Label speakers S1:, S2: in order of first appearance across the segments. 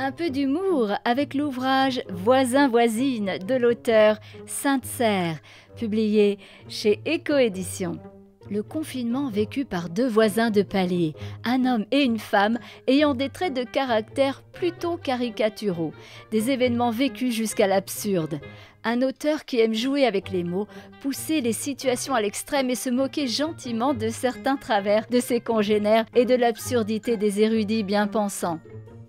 S1: Un peu d'humour avec l'ouvrage Voisins-voisines de l'auteur Sainte-Serre, publié chez Éco-Éditions. Le confinement vécu par deux voisins de palier, un homme et une femme ayant des traits de caractère plutôt caricaturaux, des événements vécus jusqu'à l'absurde. Un auteur qui aime jouer avec les mots, pousser les situations à l'extrême et se moquer gentiment de certains travers de ses congénères et de l'absurdité des érudits bien pensants.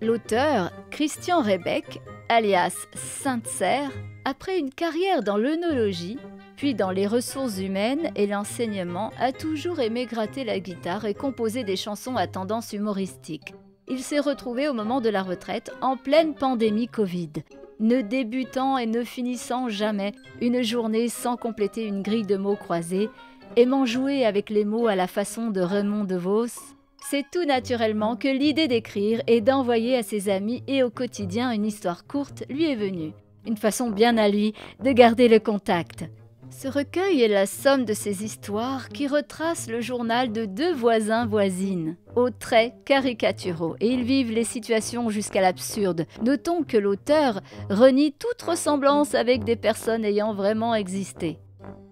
S1: L'auteur, Christian Rebec, alias Sainte-Serre, après une carrière dans l'œnologie, puis dans les ressources humaines et l'enseignement, a toujours aimé gratter la guitare et composer des chansons à tendance humoristique. Il s'est retrouvé au moment de la retraite en pleine pandémie Covid, ne débutant et ne finissant jamais une journée sans compléter une grille de mots croisés, aimant jouer avec les mots à la façon de Raymond DeVos. C'est tout naturellement que l'idée d'écrire et d'envoyer à ses amis et au quotidien une histoire courte lui est venue. Une façon bien à lui de garder le contact. Ce recueil est la somme de ces histoires qui retracent le journal de deux voisins-voisines, aux traits caricaturaux, et ils vivent les situations jusqu'à l'absurde. Notons que l'auteur renie toute ressemblance avec des personnes ayant vraiment existé.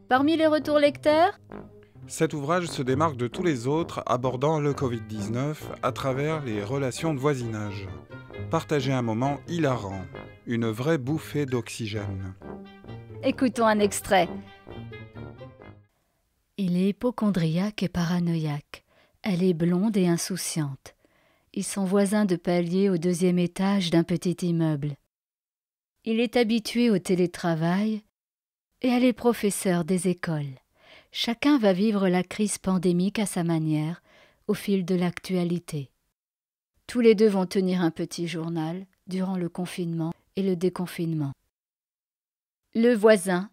S1: Parmi les retours lecteurs,
S2: cet ouvrage se démarque de tous les autres abordant le Covid-19 à travers les relations de voisinage. Partagez un moment hilarant, une vraie bouffée d'oxygène.
S1: Écoutons un extrait. Il est hypocondriaque et paranoïaque. Elle est blonde et insouciante. Ils sont voisins de palier au 2e étage d'un petit immeuble. Il est habitué au télétravail et elle est professeure des écoles. Chacun va vivre la crise pandémique à sa manière, au fil de l'actualité. Tous les deux vont tenir un petit journal durant le confinement et le déconfinement. Le voisin,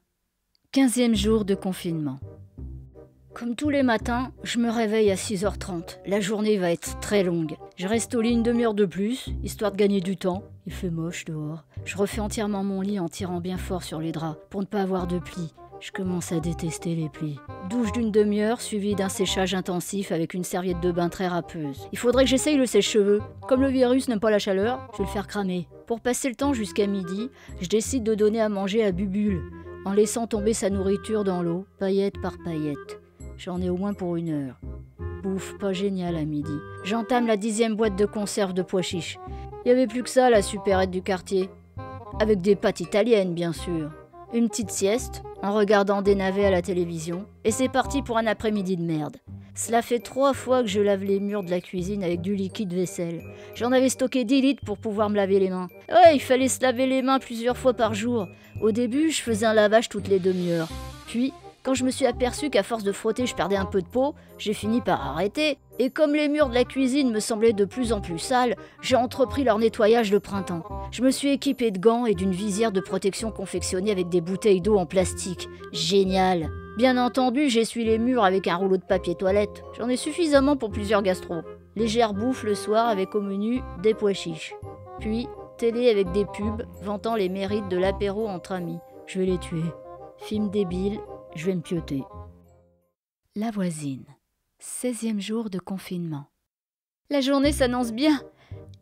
S1: 15e jour de confinement. Comme tous les matins, je me réveille à 6h30. La journée va être très longue. Je reste au lit une demi-heure de plus, histoire de gagner du temps. Il fait moche dehors. Je refais entièrement mon lit en tirant bien fort sur les draps, pour ne pas avoir de plis. Je commence à détester les plis. Douche d'une demi-heure, suivie d'un séchage intensif avec une serviette de bain très râpeuse. Il faudrait que j'essaye le sèche-cheveux. Comme le virus n'aime pas la chaleur, je vais le faire cramer. Pour passer le temps jusqu'à midi, je décide de donner à manger à Bubule, en laissant tomber sa nourriture dans l'eau, paillette par paillette. J'en ai au moins pour 1 heure. Bouffe pas génial à midi. J'entame la 10e boîte de conserve de pois chiches. Il y avait plus que ça, la supérette du quartier. Avec des pâtes italiennes, bien sûr. Une petite sieste, en regardant des navets à la télévision, et c'est parti pour un après-midi de merde. Cela fait 3 fois que je lave les murs de la cuisine avec du liquide vaisselle. J'en avais stocké 10 litres pour pouvoir me laver les mains. Ouais, il fallait se laver les mains plusieurs fois par jour. Au début, je faisais un lavage toutes les demi-heures. Puis, quand je me suis aperçu qu'à force de frotter, je perdais un peu de peau, j'ai fini par arrêter. Et comme les murs de la cuisine me semblaient de plus en plus sales, j'ai entrepris leur nettoyage de printemps. Je me suis équipée de gants et d'une visière de protection confectionnée avec des bouteilles d'eau en plastique. Génial! Bien entendu, j'essuie les murs avec un rouleau de papier toilette. J'en ai suffisamment pour plusieurs gastros. Légère bouffe le soir avec au menu des pois chiches. Puis, télé avec des pubs vantant les mérites de l'apéro entre amis. Je vais les tuer. Film débile, je vais me pioter. La voisine. 16e jour de confinement. La journée s'annonce bien.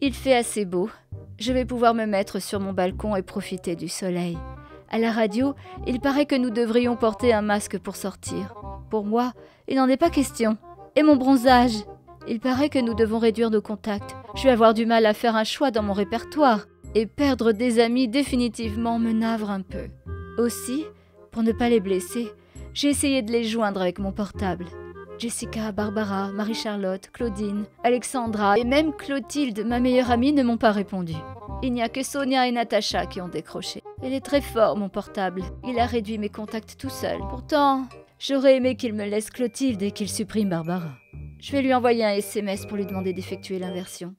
S1: Il fait assez beau. Je vais pouvoir me mettre sur mon balcon et profiter du soleil. À la radio, il paraît que nous devrions porter un masque pour sortir. Pour moi, il n'en est pas question. Et mon bronzage? Il paraît que nous devons réduire nos contacts. Je vais avoir du mal à faire un choix dans mon répertoire. Et perdre des amis définitivement me navre un peu. Aussi, pour ne pas les blesser, j'ai essayé de les joindre avec mon portable. Jessica, Barbara, Marie-Charlotte, Claudine, Alexandra et même Clotilde, ma meilleure amie, ne m'ont pas répondu. Il n'y a que Sonia et Natacha qui ont décroché. Il est très fort, mon portable. Il a réduit mes contacts tout seul. Pourtant, j'aurais aimé qu'il me laisse Clotilde et qu'il supprime Barbara. Je vais lui envoyer un SMS pour lui demander d'effectuer l'inversion.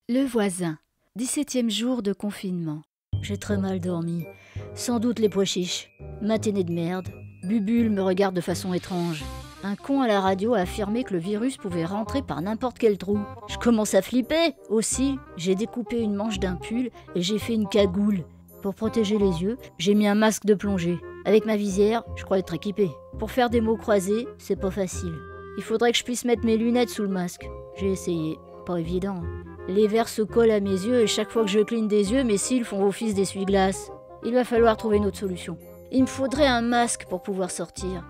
S1: Le voisin. 17e jour de confinement. J'ai très mal dormi. Sans doute les pois chiches. Matinée de merde. Bubule me regarde de façon étrange. Un con à la radio a affirmé que le virus pouvait rentrer par n'importe quel trou. Je commence à flipper. Aussi, j'ai découpé une manche d'un pull et j'ai fait une cagoule. Pour protéger les yeux, j'ai mis un masque de plongée. Avec ma visière, je crois être équipé. Pour faire des mots croisés, c'est pas facile. Il faudrait que je puisse mettre mes lunettes sous le masque. J'ai essayé. Pas évident.
S3: Les verres se collent à mes yeux et chaque fois que je cligne des yeux, mes cils font office d'essuie-glace. Il va falloir trouver une autre solution. Il me faudrait un masque pour pouvoir sortir.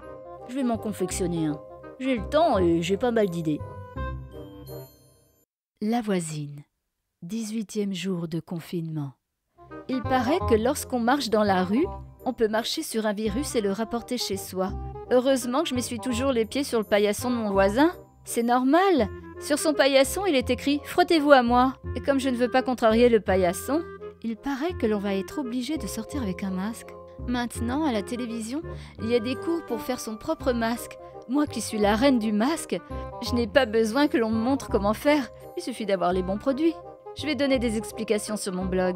S3: Je vais m'en confectionner un. J'ai le temps et j'ai pas mal d'idées.
S1: La voisine. 18e jour de confinement. Il paraît que lorsqu'on marche dans la rue, on peut marcher sur un virus et le rapporter chez soi. Heureusement que je m'essuie toujours les pieds sur le paillasson de mon voisin. C'est normal. Sur son paillasson, il est écrit « Frottez-vous à moi ». Et comme je ne veux pas contrarier le paillasson, il paraît que l'on va être obligé de sortir avec un masque. Maintenant, à la télévision, il y a des cours pour faire son propre masque. Moi qui suis la reine du masque, je n'ai pas besoin que l'on me montre comment faire. Il suffit d'avoir les bons produits. Je vais donner des explications sur mon blog.